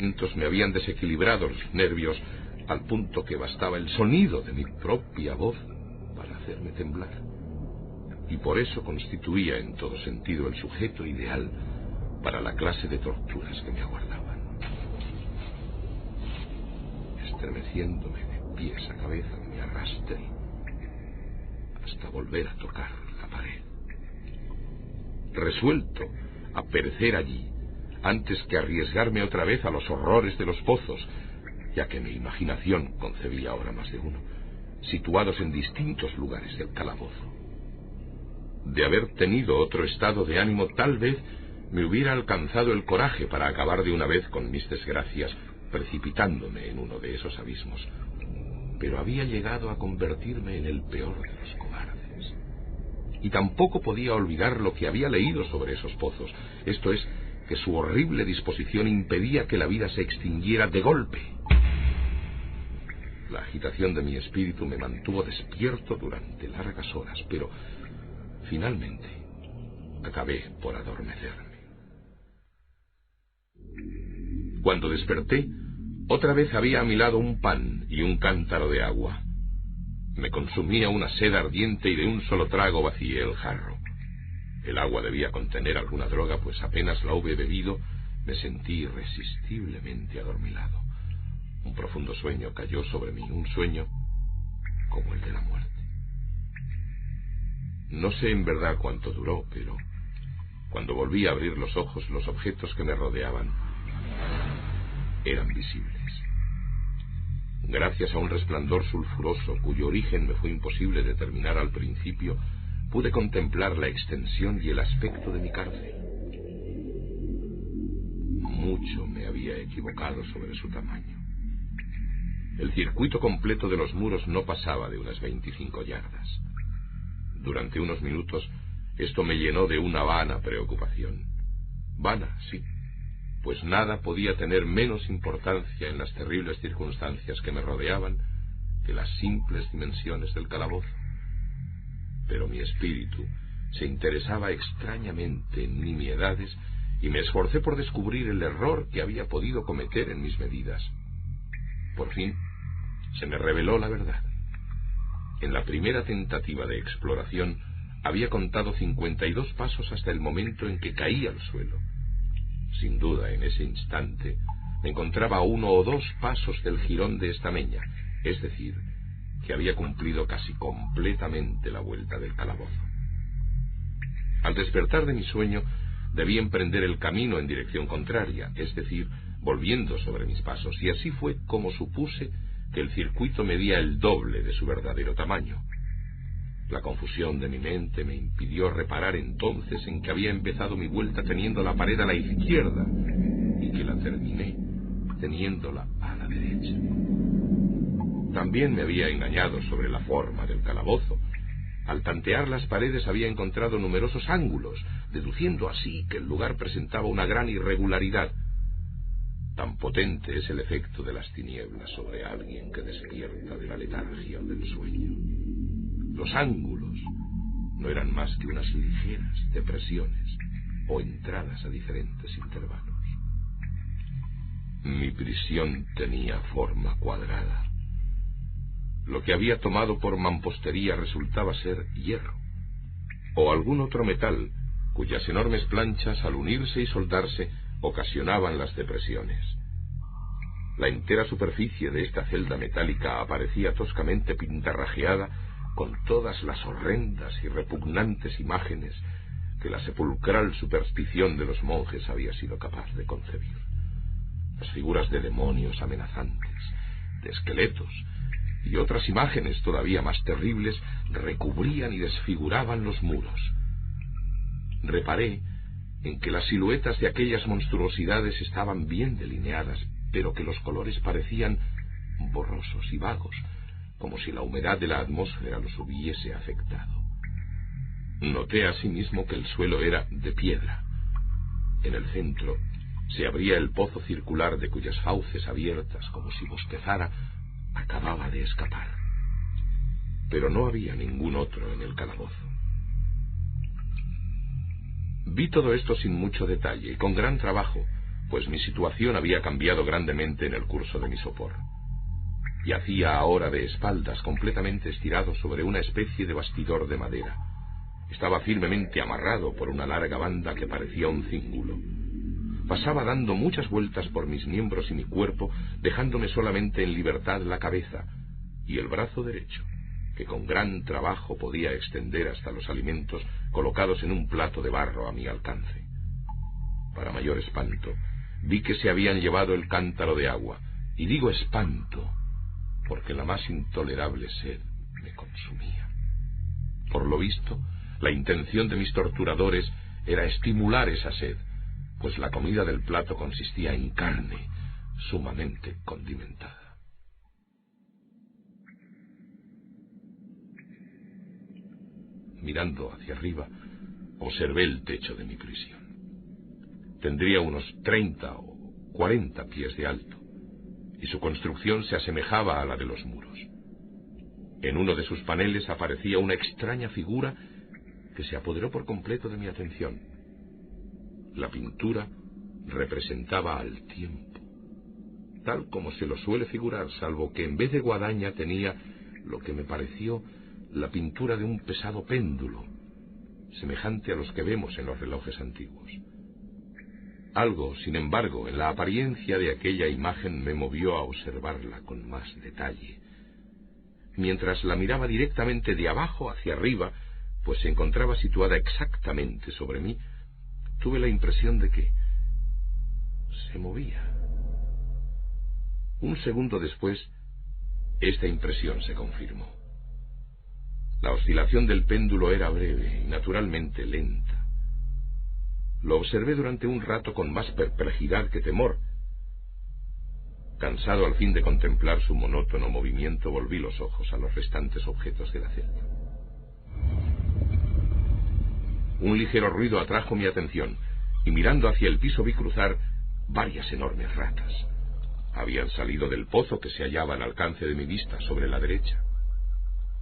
momentos me habían desequilibrado los nervios al punto que bastaba el sonido de mi propia voz para hacerme temblar. Y por eso constituía en todo sentido el sujeto ideal para la clase de torturas que me aguardaban. Estremeciéndome de pies a cabeza, me arrastré hasta volver a tocar la pared, resuelto a perecer allí antes que arriesgarme otra vez a los horrores de los pozos, ya que mi imaginación concebía ahora más de uno, situados en distintos lugares del calabozo. De haber tenido otro estado de ánimo, tal vez me hubiera alcanzado el coraje para acabar de una vez con mis desgracias, precipitándome en uno de esos abismos. Pero había llegado a convertirme en el peor de los cobardes. Y tampoco podía olvidar lo que había leído sobre esos pozos, esto es, que su horrible disposición impedía que la vida se extinguiera de golpe. La agitación de mi espíritu me mantuvo despierto durante largas horas, pero finalmente acabé por adormecerme. Cuando desperté, otra vez había a mi lado un pan y un cántaro de agua. Me consumía una sed ardiente y de un solo trago vacié el jarro. El agua debía contener alguna droga, pues apenas la hube bebido, me sentí irresistiblemente adormilado. Un profundo sueño cayó sobre mí, un sueño como el de la muerte. No sé en verdad cuánto duró, pero cuando volví a abrir los ojos, los objetos que me rodeaban eran visibles. Gracias a un resplandor sulfuroso, cuyo origen me fue imposible determinar al principio, pude contemplar la extensión y el aspecto de mi cárcel. Mucho me había equivocado sobre su tamaño. El circuito completo de los muros no pasaba de unas 25 yardas. Durante unos minutos, esto me llenó de una vana preocupación. Vana, sí, pues nada podía tener menos importancia en las terribles circunstancias que me rodeaban que las simples dimensiones del calabozo. Pero mi espíritu se interesaba extrañamente en nimiedades y me esforcé por descubrir el error que había podido cometer en mis medidas. Por fin, se me reveló la verdad. En la primera tentativa de exploración, había contado 52 pasos hasta el momento en que caí al suelo. Sin duda, en ese instante, me encontraba a 1 o 2 pasos del jirón de estameña, es decir, que había cumplido casi completamente la vuelta del calabozo. Al despertar de mi sueño, debí emprender el camino en dirección contraria, es decir, volviendo sobre mis pasos, y así fue como supuse que el circuito medía el doble de su verdadero tamaño. La confusión de mi mente me impidió reparar entonces en que había empezado mi vuelta teniendo la pared a la izquierda y que la terminé teniéndola a la derecha. También me había engañado sobre la forma del calabozo. Al tantear las paredes había encontrado numerosos ángulos, deduciendo así que el lugar presentaba una gran irregularidad. Tan potente es el efecto de las tinieblas sobre alguien que despierta de la letargia o del sueño. Los ángulos no eran más que unas ligeras depresiones o entradas a diferentes intervalos. Mi prisión tenía forma cuadrada. Lo que había tomado por mampostería resultaba ser hierro, o algún otro metal, cuyas enormes planchas, al unirse y soldarse, ocasionaban las depresiones. La entera superficie de esta celda metálica aparecía toscamente pintarrajeada con todas las horrendas y repugnantes imágenes que la sepulcral superstición de los monjes había sido capaz de concebir. Las figuras de demonios amenazantes, de esqueletos y otras imágenes todavía más terribles recubrían y desfiguraban los muros. Reparé en que las siluetas de aquellas monstruosidades estaban bien delineadas, pero que los colores parecían borrosos y vagos, como si la humedad de la atmósfera los hubiese afectado. Noté asimismo que el suelo era de piedra. En el centro se abría el pozo circular de cuyas fauces abiertas, como si bostezara, acababa de escapar. Pero no había ningún otro en el calabozo. Vi todo esto sin mucho detalle y con gran trabajo, pues mi situación había cambiado grandemente en el curso de mi sopor. Yacía ahora de espaldas, completamente estirado sobre una especie de bastidor de madera. Estaba firmemente amarrado por una larga banda que parecía un cíngulo. Pasaba dando muchas vueltas por mis miembros y mi cuerpo, dejándome solamente en libertad la cabeza y el brazo derecho, que con gran trabajo podía extender hasta los alimentos colocados en un plato de barro a mi alcance. Para mayor espanto, vi que se habían llevado el cántaro de agua, y digo espanto, porque la más intolerable sed me consumía. Por lo visto, la intención de mis torturadores era estimular esa sed, pues la comida del plato consistía en carne sumamente condimentada. Mirando hacia arriba, observé el techo de mi prisión. Tendría unos 30 o 40 pies de alto, y su construcción se asemejaba a la de los muros. En uno de sus paneles aparecía una extraña figura que se apoderó por completo de mi atención. La pintura representaba al tiempo, tal como se lo suele figurar, salvo que en vez de guadaña tenía lo que me pareció la pintura de un pesado péndulo, semejante a los que vemos en los relojes antiguos. Algo, sin embargo, en la apariencia de aquella imagen me movió a observarla con más detalle. Mientras la miraba directamente de abajo hacia arriba, pues se encontraba situada exactamente sobre mí, tuve la impresión de que se movía. Un segundo después, esta impresión se confirmó. La oscilación del péndulo era breve y naturalmente lenta. Lo observé durante un rato con más perplejidad que temor. Cansado al fin de contemplar su monótono movimiento, volví los ojos a los restantes objetos de la celda. Un ligero ruido atrajo mi atención, y mirando hacia el piso vi cruzar varias enormes ratas. Habían salido del pozo que se hallaba al alcance de mi vista sobre la derecha.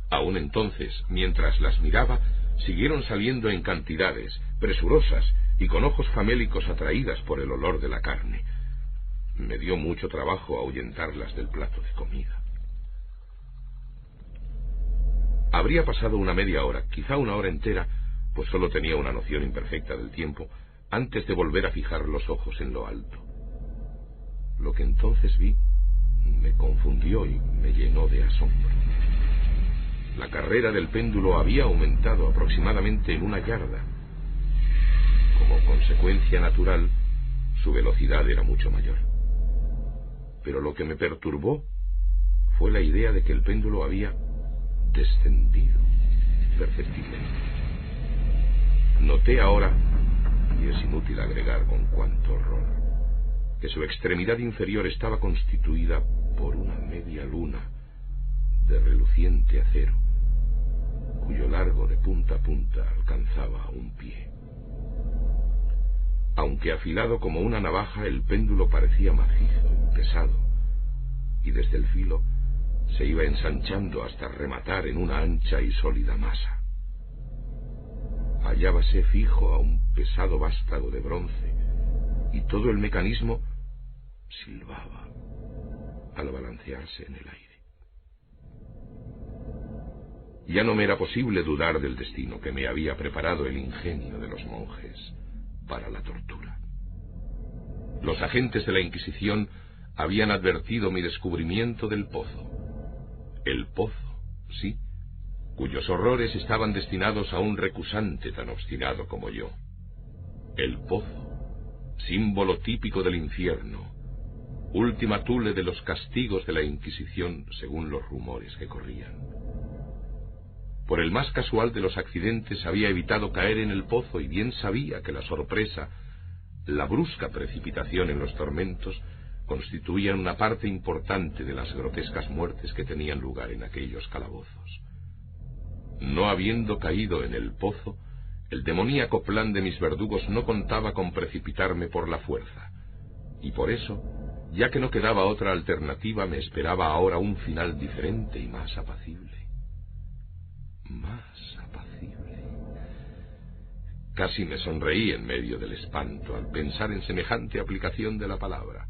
Aún entonces, mientras las miraba, siguieron saliendo en cantidades, presurosas y con ojos famélicos atraídas por el olor de la carne. Me dio mucho trabajo ahuyentarlas del plato de comida. Habría pasado una media hora, quizá una hora entera, pues solo tenía una noción imperfecta del tiempo, antes de volver a fijar los ojos en lo alto. Lo que entonces vi me confundió y me llenó de asombro. La carrera del péndulo había aumentado aproximadamente en 1 yarda. Como consecuencia natural, su velocidad era mucho mayor. Pero lo que me perturbó fue la idea de que el péndulo había descendido perceptiblemente. Noté ahora, y es inútil agregar con cuánto horror, que su extremidad inferior estaba constituida por una media luna de reluciente acero, cuyo largo de punta a punta alcanzaba 1 pie. Aunque afilado como una navaja, el péndulo parecía macizo y pesado, y desde el filo se iba ensanchando hasta rematar en una ancha y sólida masa. Hallábase fijo a un pesado vástago de bronce, y todo el mecanismo silbaba al balancearse en el aire. Ya no me era posible dudar del destino que me había preparado el ingenio de los monjes para la tortura. Los agentes de la Inquisición habían advertido mi descubrimiento del pozo. El pozo, sí, cuyos horrores estaban destinados a un recusante tan obstinado como yo. El pozo, símbolo típico del infierno, última tule de los castigos de la Inquisición según los rumores que corrían. Por el más casual de los accidentes había evitado caer en el pozo y bien sabía que la sorpresa, la brusca precipitación en los tormentos, constituían una parte importante de las grotescas muertes que tenían lugar en aquellos calabozos. No habiendo caído en el pozo, el demoníaco plan de mis verdugos no contaba con precipitarme por la fuerza, y por eso, ya que no quedaba otra alternativa, me esperaba ahora un final diferente y más apacible. Más apacible. Casi me sonreí en medio del espanto al pensar en semejante aplicación de la palabra.